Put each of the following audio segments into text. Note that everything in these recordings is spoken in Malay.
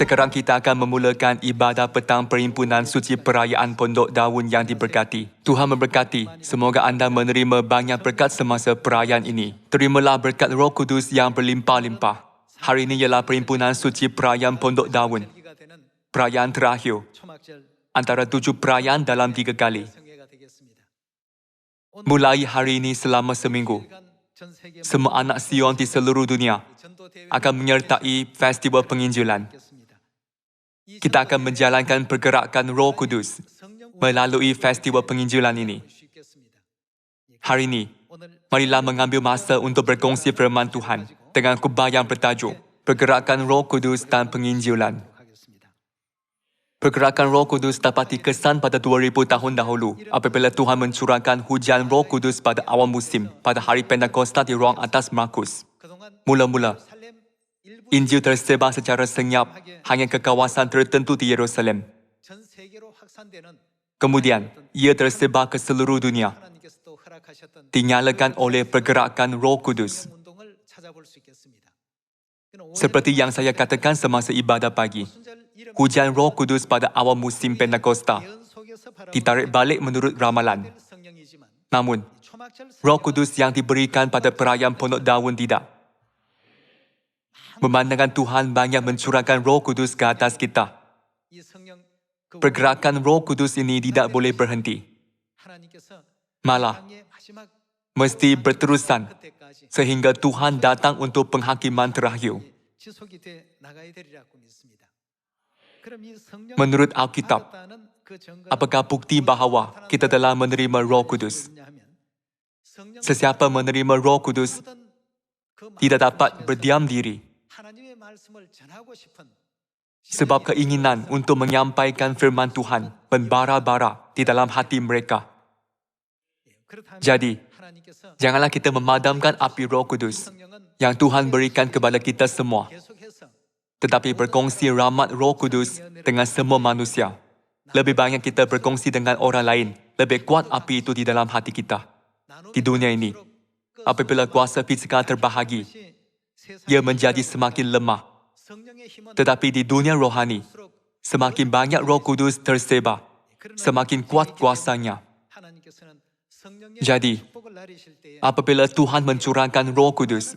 Sekarang kita akan memulakan ibadah petang perhimpunan suci perayaan Pondok Daun yang diberkati. Tuhan memberkati. Semoga anda menerima banyak berkat semasa perayaan ini. Terimalah berkat Roh Kudus yang berlimpah-limpah. Hari ini ialah perhimpunan suci perayaan Pondok Daun. Perayaan terakhir. Antara 7 perayaan dalam 3 kali. Mulai hari ini selama seminggu, semua anak Sion di seluruh dunia akan menyertai festival penginjilan. Kita akan menjalankan pergerakan Roh Kudus melalui festival penginjilan ini. Hari ini, marilah mengambil masa untuk berkongsi firman Tuhan dengan khutbah yang bertajuk Pergerakan Roh Kudus dan Penginjilan. Pergerakan Roh Kudus dapat dikesan pada 2000 tahun dahulu apabila Tuhan mencurahkan hujan Roh Kudus pada awal musim pada hari Pentakosta di ruang atas Markus. Mula-mula, Injil tersebar secara senyap hanya ke kawasan tertentu di Yerusalem. Kemudian, ia tersebar ke seluruh dunia, dinyalakan oleh pergerakan Roh Kudus. Seperti yang saya katakan semasa ibadah pagi, hujan Roh Kudus pada awal musim Pentakosta ditarik balik menurut ramalan. Namun, Roh Kudus yang diberikan pada perayaan Pondok Daun tidak. Memandangkan Tuhan banyak mencurahkan Roh Kudus ke atas kita, pergerakan Roh Kudus ini tidak boleh berhenti. Malah, mesti berterusan sehingga Tuhan datang untuk penghakiman terakhir. Menurut Alkitab, apakah bukti bahawa kita telah menerima Roh Kudus? Sesiapa menerima Roh Kudus tidak dapat berdiam diri, sebab keinginan untuk menyampaikan firman Tuhan membara-bara di dalam hati mereka. Jadi, janganlah kita memadamkan api Roh Kudus yang Tuhan berikan kepada kita semua, tetapi berkongsi rahmat Roh Kudus dengan semua manusia. Lebih banyak kita berkongsi dengan orang lain, lebih kuat api itu di dalam hati kita. Di dunia ini, apabila kuasa fizikal terbahagi, ia menjadi semakin lemah. Tetapi di dunia rohani, semakin banyak Roh Kudus tersebar, semakin kuat kuasanya. Jadi, apabila Tuhan mencurahkan Roh Kudus,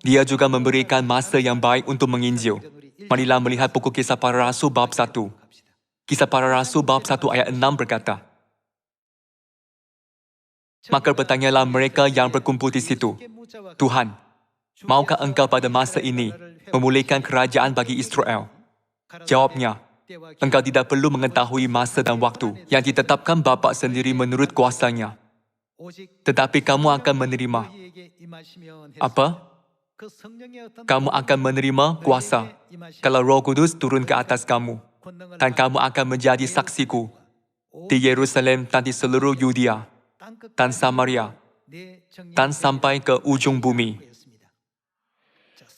Dia juga memberikan masa yang baik untuk menginjil. Marilah melihat buku Kisah Para Rasul bab 1. Kisah Para Rasul bab 1 ayat 6 berkata, maka bertanyalah mereka yang berkumpul di situ, Tuhan, maukah Engkau pada masa ini memulihkan kerajaan bagi Israel? Jawabnya, Engkau tidak perlu mengetahui masa dan waktu yang ditetapkan Bapa sendiri menurut kuasanya. Tetapi kamu akan menerima apa? Kamu akan menerima kuasa kalau Roh Kudus turun ke atas kamu, dan kamu akan menjadi saksiku di Yerusalem dan di seluruh Yudea dan Samaria dan sampai ke ujung bumi.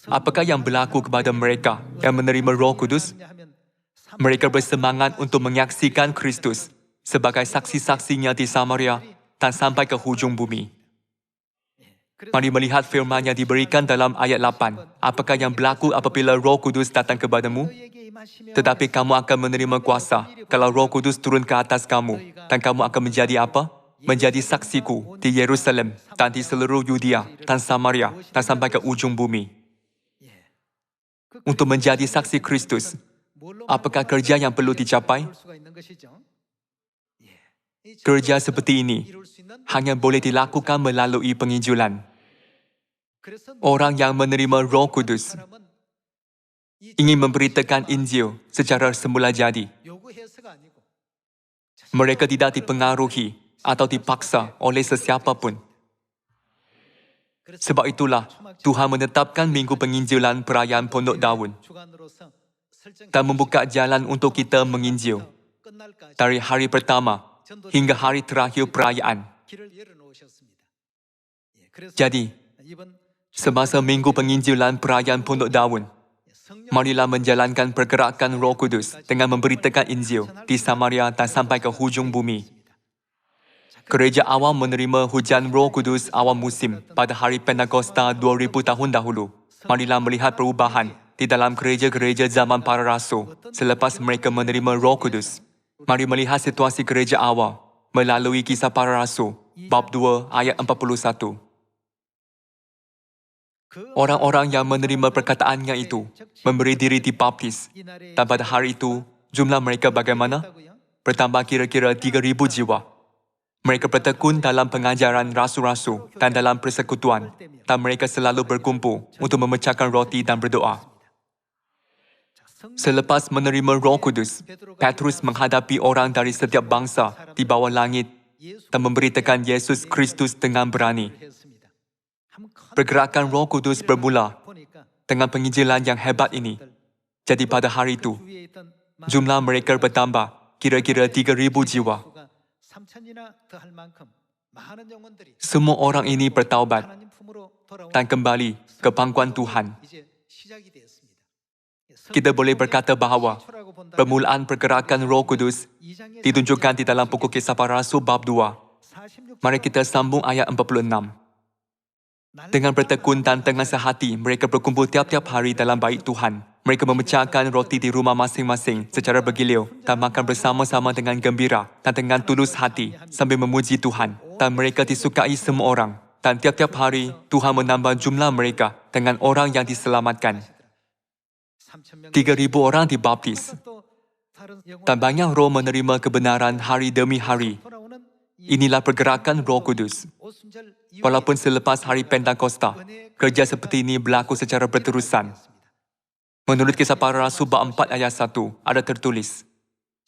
Apakah yang berlaku kepada mereka yang menerima Roh Kudus? Mereka bersemangat untuk menyaksikan Kristus sebagai saksi-saksinya di Samaria dan sampai ke hujung bumi. Mari melihat firman yang diberikan dalam ayat 8. Apakah yang berlaku apabila Roh Kudus datang kepadamu? Tetapi kamu akan menerima kuasa kalau Roh Kudus turun ke atas kamu, dan kamu akan menjadi apa? Menjadi saksiku di Yerusalem dan di seluruh Yudea dan Samaria dan sampai ke ujung bumi. Untuk menjadi saksi Kristus, apakah kerja yang perlu dicapai? Kerja seperti ini hanya boleh dilakukan melalui penginjilan. Orang yang menerima Roh Kudus ingin memberitakan Injil secara semula jadi. Mereka tidak dipengaruhi atau dipaksa oleh sesiapa pun. Sebab itulah Tuhan menetapkan Minggu Penginjilan Perayaan Pondok Daun dan membuka jalan untuk kita menginjil dari hari pertama hingga hari terakhir perayaan. Jadi, semasa Minggu Penginjilan Perayaan Pondok Daun, marilah menjalankan pergerakan Roh Kudus dengan memberitakan Injil di Samaria dan sampai ke hujung bumi. Gereja awam menerima hujan Roh Kudus awal musim pada hari Pentakosta 2000 tahun dahulu. Marilah melihat perubahan di dalam gereja-gereja zaman para rasul selepas mereka menerima Roh Kudus. Mari melihat situasi gereja awal melalui Kisah Para Rasul, bab 2 ayat 41. Orang-orang yang menerima perkataannya itu memberi diri dibaptis, dan pada hari itu jumlah mereka bagaimana? Bertambah kira-kira 3,000 jiwa. Mereka bertekun dalam pengajaran rasul-rasul dan dalam persekutuan, dan mereka selalu berkumpul untuk memecahkan roti dan berdoa. Selepas menerima Roh Kudus, Petrus menghadapi orang dari setiap bangsa di bawah langit dan memberitakan Yesus Kristus dengan berani. Pergerakan Roh Kudus bermula dengan penginjilan yang hebat ini. Jadi pada hari itu, jumlah mereka bertambah kira-kira 3,000 jiwa. Semua orang ini bertaubat dan kembali ke pangkuan Tuhan. Kita boleh berkata bahawa permulaan pergerakan Roh Kudus ditunjukkan di dalam buku Kisah Para Rasul bab 2. Mari kita sambung ayat 46. Dengan bertekun dan dengan sehati, mereka berkumpul tiap-tiap hari dalam bait Tuhan. Mereka memecahkan roti di rumah masing-masing secara bergiliau dan makan bersama-sama dengan gembira dan dengan tulus hati sambil memuji Tuhan. Dan mereka disukai semua orang. Dan tiap-tiap hari, Tuhan menambah jumlah mereka dengan orang yang diselamatkan. 3,000 orang dibaptis. Dan banyak roh menerima kebenaran hari demi hari. Inilah pergerakan Roh Kudus. Walaupun selepas hari Pentakosta, kerja seperti ini berlaku secara berterusan. Menurut Kisah Para Rasul bab 4 ayat 1, ada tertulis,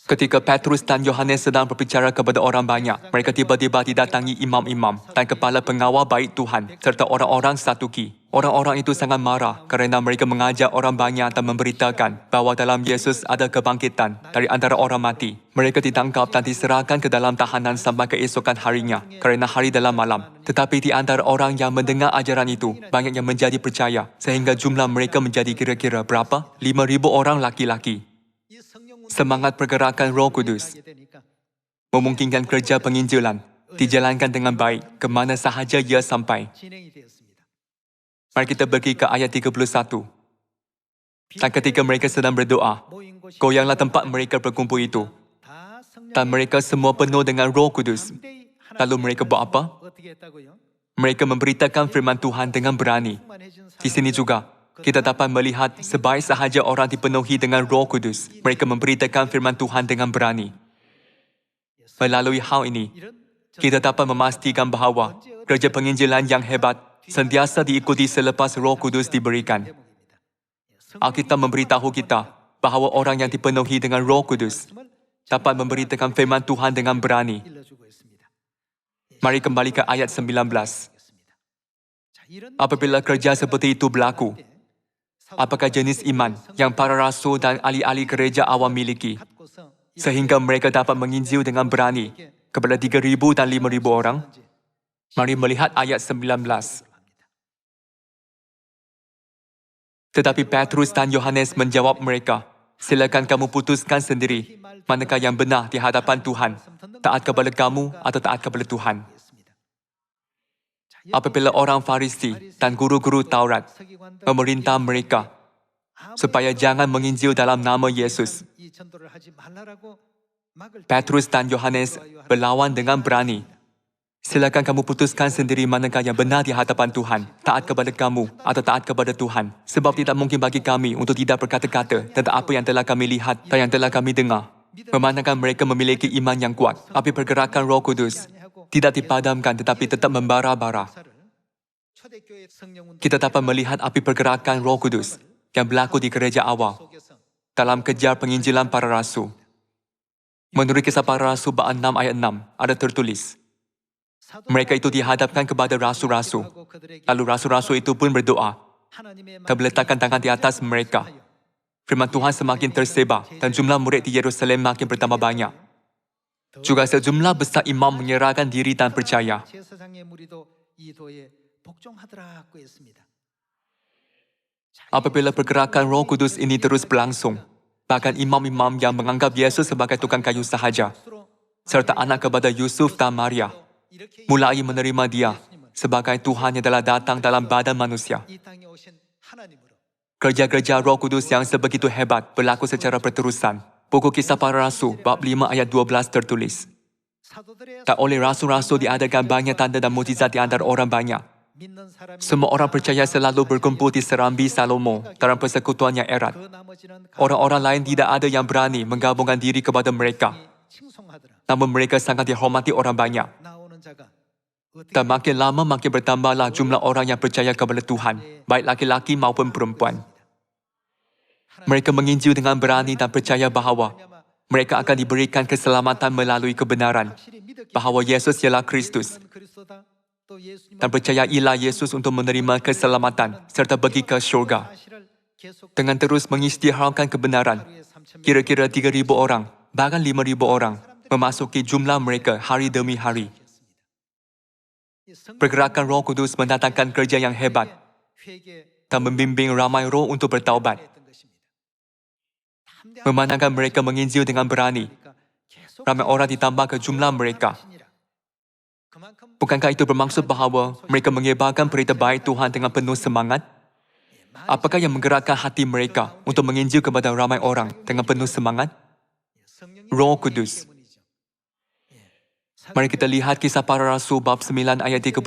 ketika Petrus dan Yohanes sedang berbicara kepada orang banyak, mereka tiba-tiba didatangi imam-imam dan kepala pengawal bait Tuhan serta orang-orang Saduki. Orang-orang itu sangat marah kerana mereka mengajak orang banyak dan memberitakan bahawa dalam Yesus ada kebangkitan dari antara orang mati. Mereka ditangkap dan diserahkan ke dalam tahanan sampai keesokan harinya kerana hari dalam malam. Tetapi di antara orang yang mendengar ajaran itu, banyak yang menjadi percaya sehingga jumlah mereka menjadi kira-kira berapa? 5,000 orang laki-laki. Semangat pergerakan Roh Kudus memungkinkan kerja penginjilan dijalankan dengan baik ke mana sahaja ia sampai. Mari kita pergi ke ayat 31. Dan ketika mereka sedang berdoa, goyanglah tempat mereka berkumpul itu. Dan mereka semua penuh dengan Roh Kudus. Lalu mereka buat apa? Mereka memberitakan firman Tuhan dengan berani. Di sini juga, kita dapat melihat sebaik sahaja orang dipenuhi dengan Roh Kudus, mereka memberitakan firman Tuhan dengan berani. Melalui hal ini, kita dapat memastikan bahawa kerja penginjilan yang hebat sentiasa diikuti selepas Roh Kudus diberikan. Alkitab memberitahu kita bahawa orang yang dipenuhi dengan Roh Kudus dapat memberitakan firman Tuhan dengan berani. Mari kembali ke ayat 19. Apabila kerja seperti itu berlaku, apakah jenis iman yang para rasul dan ahli-ahli gereja awam miliki, sehingga mereka dapat menginjil dengan berani kepada 3,000 dan 5,000 orang? Mari melihat ayat 19. Tetapi Petrus dan Yohanes menjawab mereka, silakan kamu putuskan sendiri manakah yang benar di hadapan Tuhan, taat kepada kamu atau taat kepada Tuhan. Apabila orang Farisi dan guru-guru Taurat memerintah mereka supaya jangan menginjil dalam nama Yesus, Petrus dan Yohanes berlawan dengan berani. Silakan kamu putuskan sendiri manakah yang benar di hadapan Tuhan, taat kepada kamu atau taat kepada Tuhan. Sebab tidak mungkin bagi kami untuk tidak berkata-kata tentang apa yang telah kami lihat dan yang telah kami dengar. Memandangkan mereka memiliki iman yang kuat, api pergerakan Roh Kudus tidak dipadamkan tetapi tetap membara-bara. Kita dapat melihat api pergerakan Roh Kudus yang berlaku di gereja awal dalam kejar penginjilan para rasul. Menurut Kisah Para Rasul bab 6 ayat 6 ada tertulis, mereka itu dihadapkan kepada rasul-rasul. Lalu rasul-rasul itu pun berdoa dan meletakkan tangan di atas mereka. Firman Tuhan semakin tersebar dan jumlah murid di Yerusalem makin bertambah banyak. Juga sejumlah besar imam menyerahkan diri dan percaya. Apabila pergerakan Roh Kudus ini terus berlangsung, bahkan imam-imam yang menganggap Yesus sebagai tukang kayu sahaja, serta anak kepada Yusuf dan Maria, mulai menerima dia sebagai Tuhan yang telah datang dalam badan manusia. Kerja-kerja Roh Kudus yang sebegitu hebat berlaku secara berterusan. Buku Kisah Para Rasul, bab 5 ayat 12 tertulis, tak oleh rasul-rasul diadakan banyak tanda dan mukjizat di antara orang banyak. Semua orang percaya selalu berkumpul di serambi Salomo dalam persekutuan yang erat. Orang-orang lain tidak ada yang berani menggabungkan diri kepada mereka. Namun mereka sangat dihormati orang banyak. Dan makin lama makin bertambahlah jumlah orang yang percaya kepada Tuhan, baik laki-laki maupun perempuan. Mereka menginjil dengan berani dan percaya bahawa mereka akan diberikan keselamatan melalui kebenaran, bahawa Yesus ialah Kristus. Dan percayailah Yesus untuk menerima keselamatan serta pergi ke syurga. Dengan terus mengisytiharkan kebenaran, kira-kira 3,000 orang, bahkan 5,000 orang, memasuki jumlah mereka hari demi hari. Pergerakan Roh Kudus mendatangkan kerja yang hebat dan membimbing ramai roh untuk bertaubat. Memandangkan mereka menginjil dengan berani, ramai orang ditambah ke jumlah mereka. Bukankah itu bermaksud bahawa mereka menyebarkan berita baik Tuhan dengan penuh semangat? Apakah yang menggerakkan hati mereka untuk menginjil kepada ramai orang dengan penuh semangat? Roh Kudus. Mari kita lihat Kisah Para Rasul bab 9 ayat 31.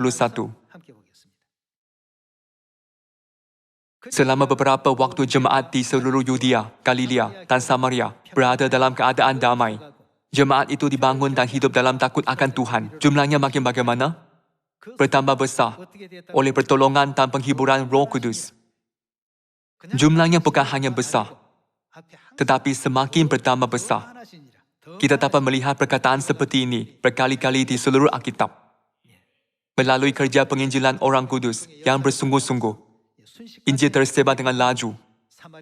Selama beberapa waktu jemaat di seluruh Yudea, Galilea dan Samaria berada dalam keadaan damai. Jemaat itu dibangun dan hidup dalam takut akan Tuhan. Jumlahnya makin bagaimana? Bertambah besar oleh pertolongan dan penghiburan Roh Kudus. Jumlahnya bukan hanya besar, tetapi semakin bertambah besar. Kita dapat melihat perkataan seperti ini berkali-kali di seluruh Alkitab. Melalui kerja penginjilan orang kudus yang bersungguh-sungguh, Injil tersebar dengan laju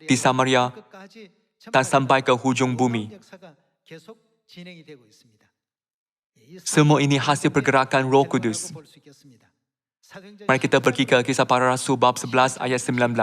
di Samaria dan sampai ke hujung bumi. Semua ini hasil pergerakan Roh Kudus. Mari kita pergi ke Kisah Para Rasul bab 11 ayat 19.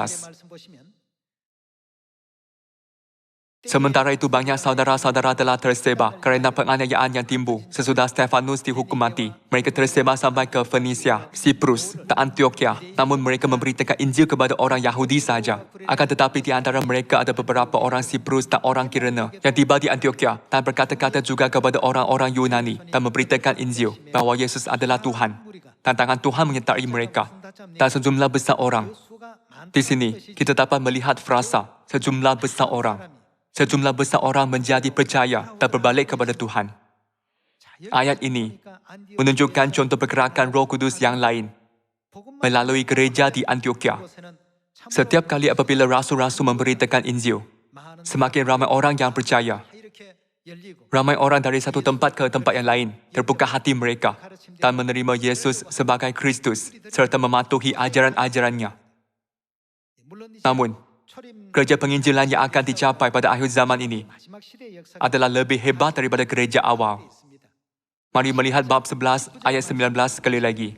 Sementara itu banyak saudara-saudara telah tersebar kerana penganiayaan yang timbul sesudah Stefanus dihukum mati. Mereka tersebar sampai ke Fenisia, Siprus dan Antioquia. Namun mereka memberitakan Injil kepada orang Yahudi sahaja. Akan tetapi di antara mereka ada beberapa orang Siprus dan orang Kirene yang tiba di Antioquia dan berkata-kata juga kepada orang-orang Yunani dan memberitakan Injil bahawa Yesus adalah Tuhan. Dan tangan Tuhan menyertai mereka dan sejumlah besar orang. Di sini kita dapat melihat frasa sejumlah besar orang. Sejumlah besar orang menjadi percaya dan berbalik kepada Tuhan. Ayat ini menunjukkan contoh pergerakan Roh Kudus yang lain melalui gereja di Antioquia. Setiap kali apabila rasul-rasul memberitakan Injil, semakin ramai orang yang percaya. Ramai orang dari satu tempat ke tempat yang lain terbuka hati mereka dan menerima Yesus sebagai Kristus serta mematuhi ajaran-ajarannya. Namun, gereja penginjilan yang akan dicapai pada akhir zaman ini adalah lebih hebat daripada gereja awal. Mari melihat bab 11 ayat 19 sekali lagi.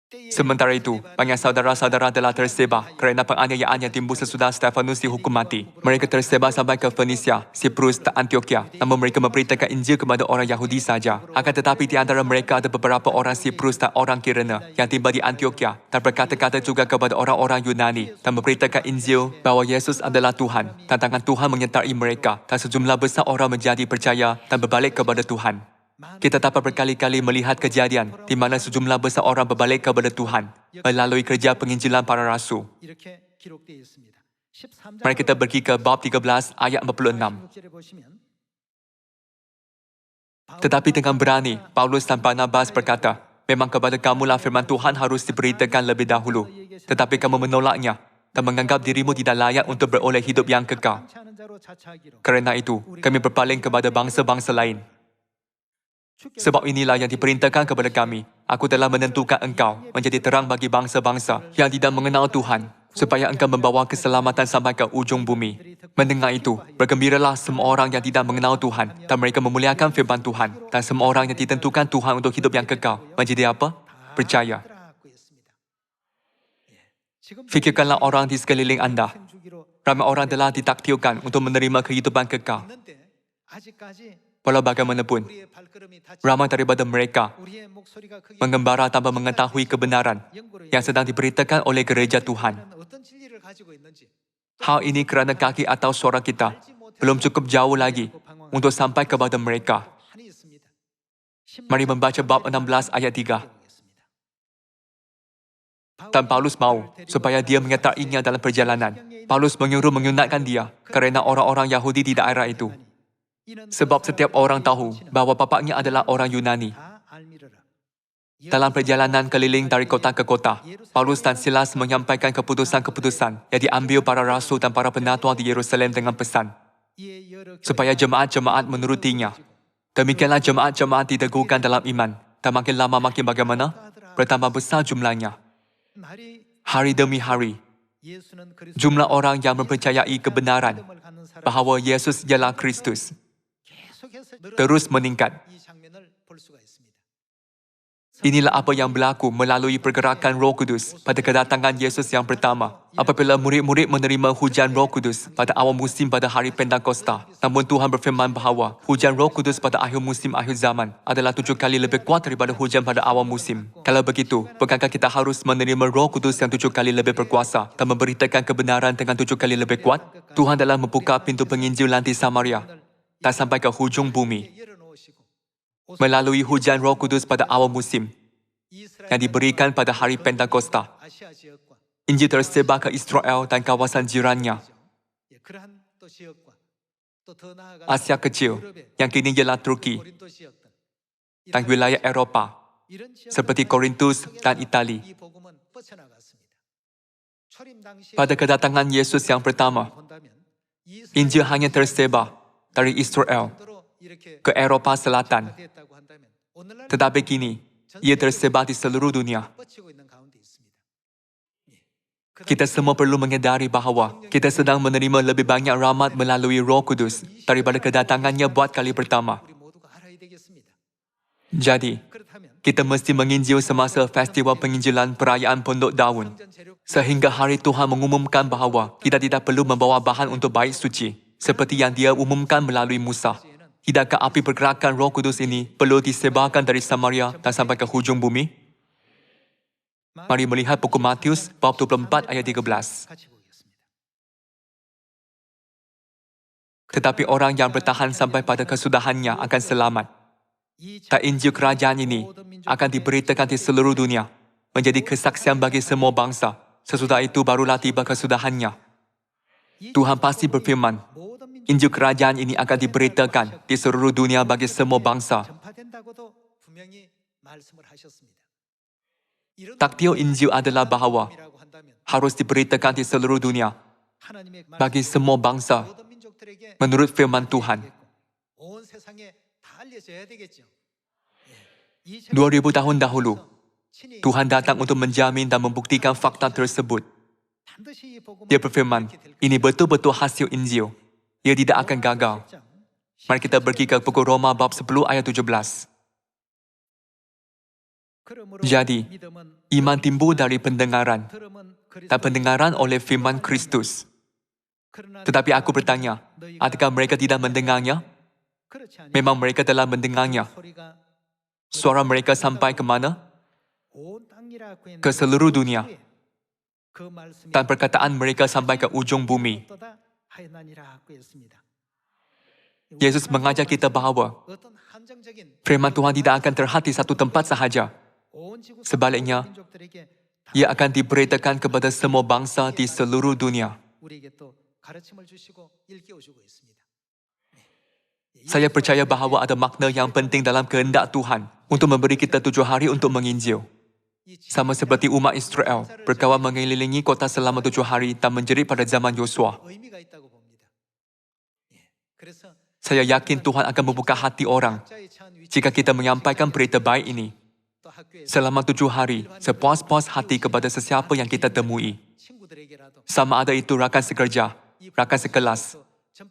Sementara itu, banyak saudara-saudara telah tersebar kerana penganiayaan yang timbul sesudah Stefanus dihukum mati. Mereka tersebar sampai ke Fenisia, Siprus dan Antioquia. Namun mereka memberitakan Injil kepada orang Yahudi saja. Akan tetapi di antara mereka ada beberapa orang Siprus dan orang Kirene yang tiba di Antioquia dan berkata-kata juga kepada orang-orang Yunani dan memberitakan Injil bahawa Yesus adalah Tuhan. Dan tangan Tuhan menyertai mereka dan sejumlah besar orang menjadi percaya dan berbalik kepada Tuhan. Kita dapat berkali-kali melihat kejadian di mana sejumlah besar orang berbalik kepada Tuhan melalui kerja penginjilan para rasul. Mari kita pergi ke bab 13 ayat 46. Tetapi dengan berani, Paulus dan Barnabas berkata, memang kepada kamulah firman Tuhan harus diberitakan lebih dahulu. Tetapi kamu menolaknya dan menganggap dirimu tidak layak untuk beroleh hidup yang kekal. Kerana itu, kami berpaling kepada bangsa-bangsa lain. Sebab inilah yang diperintahkan kepada kami. Aku telah menentukan engkau menjadi terang bagi bangsa-bangsa yang tidak mengenal Tuhan, supaya engkau membawa keselamatan sampai ke ujung bumi. Mendengar itu, bergembiralah semua orang yang tidak mengenal Tuhan, dan mereka memuliakan firman Tuhan. Dan semua orang yang ditentukan Tuhan untuk hidup yang kekal, menjadi apa? Percaya. Fikirkanlah orang di sekeliling anda. Ramai orang telah ditakdirkan untuk menerima kehidupan kekal. Walau bagaimanapun, ramai daripada mereka mengembara tanpa mengetahui kebenaran yang sedang diberitakan oleh gereja Tuhan. Hal ini kerana kaki atau suara kita belum cukup jauh lagi untuk sampai kepada mereka. Mari membaca bab 16 ayat 3. Dan Paulus mau supaya dia menyertainya dalam perjalanan. Paulus menyuruh menyunatkan dia kerana orang-orang Yahudi di daerah itu. Sebab setiap orang tahu bahawa bapaknya adalah orang Yunani. Dalam perjalanan keliling dari kota ke kota, Paulus dan Silas menyampaikan keputusan-keputusan yang diambil para rasul dan para penatua di Yerusalem dengan pesan supaya jemaat-jemaat menurutinya. Demikianlah jemaat-jemaat diteguhkan dalam iman dan makin lama makin bagaimana? Bertambah besar jumlahnya. Hari demi hari, jumlah orang yang mempercayai kebenaran bahawa Yesus ialah Kristus terus meningkat. Inilah apa yang berlaku melalui pergerakan Roh Kudus pada kedatangan Yesus yang pertama. Apabila murid-murid menerima hujan Roh Kudus pada awal musim pada hari Pentakosta. Namun Tuhan berfirman bahawa hujan Roh Kudus pada akhir musim akhir zaman adalah 7 kali lebih kuat daripada hujan pada awal musim. Kalau begitu, bukankah kita harus menerima Roh Kudus yang 7 kali lebih berkuasa dan memberitakan kebenaran dengan 7 kali lebih kuat? Tuhan telah membuka pintu penginjilan di Samaria dan sampai ke hujung bumi. Melalui hujan Roh Kudus pada awal musim yang diberikan pada hari Pentakosta, Injil tersebar ke Israel dan kawasan jirannya. Asia Kecil, yang kini ialah Turki, dan wilayah Eropah, seperti Korintus dan Itali. Pada kedatangan Yesus yang pertama, Injil hanya tersebar dari Israel ke Eropah Selatan. Tetapi kini, ia tersebar di seluruh dunia. Kita semua perlu menyadari bahawa kita sedang menerima lebih banyak rahmat melalui Roh Kudus daripada kedatangannya buat kali pertama. Jadi, kita mesti menginjil semasa festival penginjilan perayaan Pondok Daun, sehingga hari Tuhan mengumumkan bahawa kita tidak perlu membawa bahan untuk bait suci, seperti yang Dia umumkan melalui Musa. Tidakkah api pergerakan Roh Kudus ini perlu disebarkan dari Samaria dan sampai ke hujung bumi? Mari melihat buku Matius bab 24 ayat 13. Tetapi orang yang bertahan sampai pada kesudahannya akan selamat. Dan Injil kerajaan ini akan diberitakan di seluruh dunia, menjadi kesaksian bagi semua bangsa. Sesudah itu barulah tiba kesudahannya. Tuhan pasti berfirman, Injil kerajaan ini akan diberitakan di seluruh dunia bagi semua bangsa. Takdir Injil adalah bahawa harus diberitakan di seluruh dunia bagi semua bangsa menurut firman Tuhan. 2000 tahun dahulu, Tuhan datang untuk menjamin dan membuktikan fakta tersebut. Dia berfirman, ini betul-betul hasil Injil. Ia tidak akan gagal. Mari kita pergi ke buku Roma bab 10 ayat 17. Jadi, iman timbul dari pendengaran, dan pendengaran oleh firman Kristus. Tetapi aku bertanya, adakah mereka tidak mendengarnya? Memang mereka telah mendengarnya. Suara mereka sampai ke mana? Ke seluruh dunia. Dan perkataan mereka sampai ke ujung bumi. Yesus mengajar kita bahawa firman Tuhan tidak akan terhati satu tempat sahaja. Sebaliknya, ia akan diberitakan kepada semua bangsa di seluruh dunia. Saya percaya bahawa ada makna yang penting dalam kehendak Tuhan untuk memberi kita 7 hari untuk menginjil. Sama seperti umat Israel berkawan mengelilingi kota selama 7 hari dan menjerit pada zaman Yosua. Saya yakin Tuhan akan membuka hati orang jika kita menyampaikan berita baik ini selama 7 hari, sepuas-puas hati kepada sesiapa yang kita temui. Sama ada itu rakan sekerja, rakan sekelas,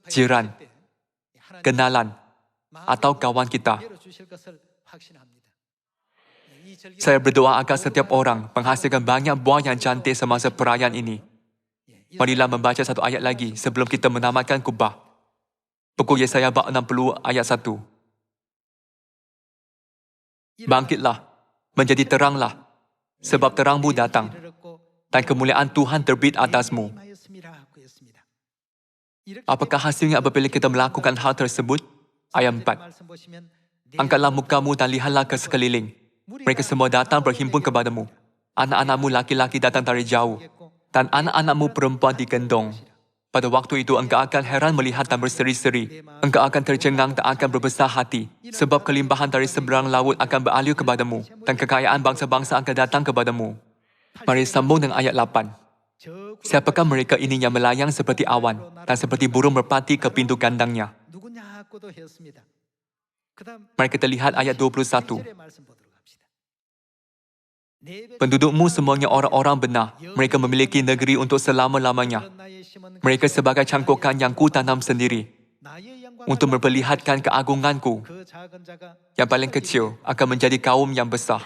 jiran, kenalan, atau kawan kita. Saya berdoa agar setiap orang menghasilkan banyak buah yang cantik semasa perayaan ini. Marilah membaca satu ayat lagi sebelum kita menamatkan khutbah. Buku Yesaya bab 60 ayat 1. Bangkitlah, menjadi teranglah, sebab terangmu datang, dan kemuliaan Tuhan terbit atasmu. Apakah hasilnya apabila kita melakukan hal tersebut? Ayat 4. Angkatlah mukamu dan lihatlah ke sekeliling. Mereka semua datang berhimpun kepadamu. Anak-anakmu laki-laki datang dari jauh, dan anak-anakmu perempuan digendong. Pada waktu itu engkau akan heran melihat dan berseri-seri. Engkau akan tercengang dan akan berbesar hati, sebab kelimpahan dari seberang laut akan beralih kepadamu, dan kekayaan bangsa-bangsa akan datang kepadamu. Mari sambung dengan ayat 8. Siapakah mereka ini yang melayang seperti awan, dan seperti burung merpati ke pintu kandangnya? Mari kita lihat ayat 21. Pendudukmu semuanya orang-orang benar. Mereka memiliki negeri untuk selama-lamanya. Mereka sebagai cangkukan yang ku tanam sendiri, untuk memperlihatkan keagunganku. Yang paling kecil akan menjadi kaum yang besar.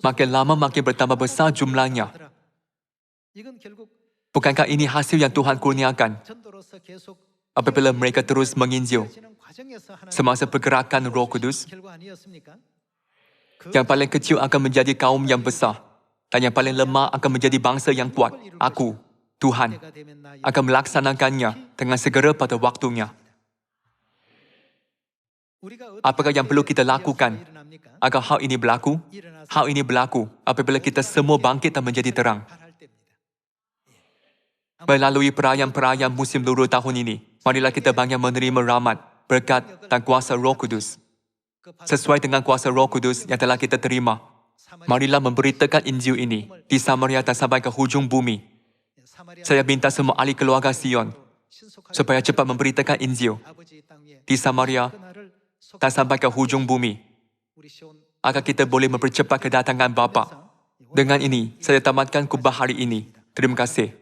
Makin lama makin bertambah besar jumlahnya. Bukankah ini hasil yang Tuhan kurniakan apabila mereka terus menginjil semasa pergerakan Roh Kudus? Yang paling kecil akan menjadi kaum yang besar, dan yang paling lemah akan menjadi bangsa yang kuat. Aku, Tuhan, akan melaksanakannya dengan segera pada waktunya. Apakah yang perlu kita lakukan agar hal ini berlaku? Hal ini berlaku apabila kita semua bangkit dan menjadi terang. Melalui perayaan-perayaan musim luruh tahun ini, marilah kita banyak menerima rahmat, berkat dan kuasa Roh Kudus. Sesuai dengan kuasa Roh Kudus yang telah kita terima, marilah memberitakan Injil ini di Samaria dan sampai ke hujung bumi. Saya minta semua ahli keluarga Sion supaya cepat memberitakan Injil di Samaria dan sampai ke hujung bumi, agar kita boleh mempercepat kedatangan Bapa. Dengan ini, saya tamatkan khotbah hari ini. Terima kasih.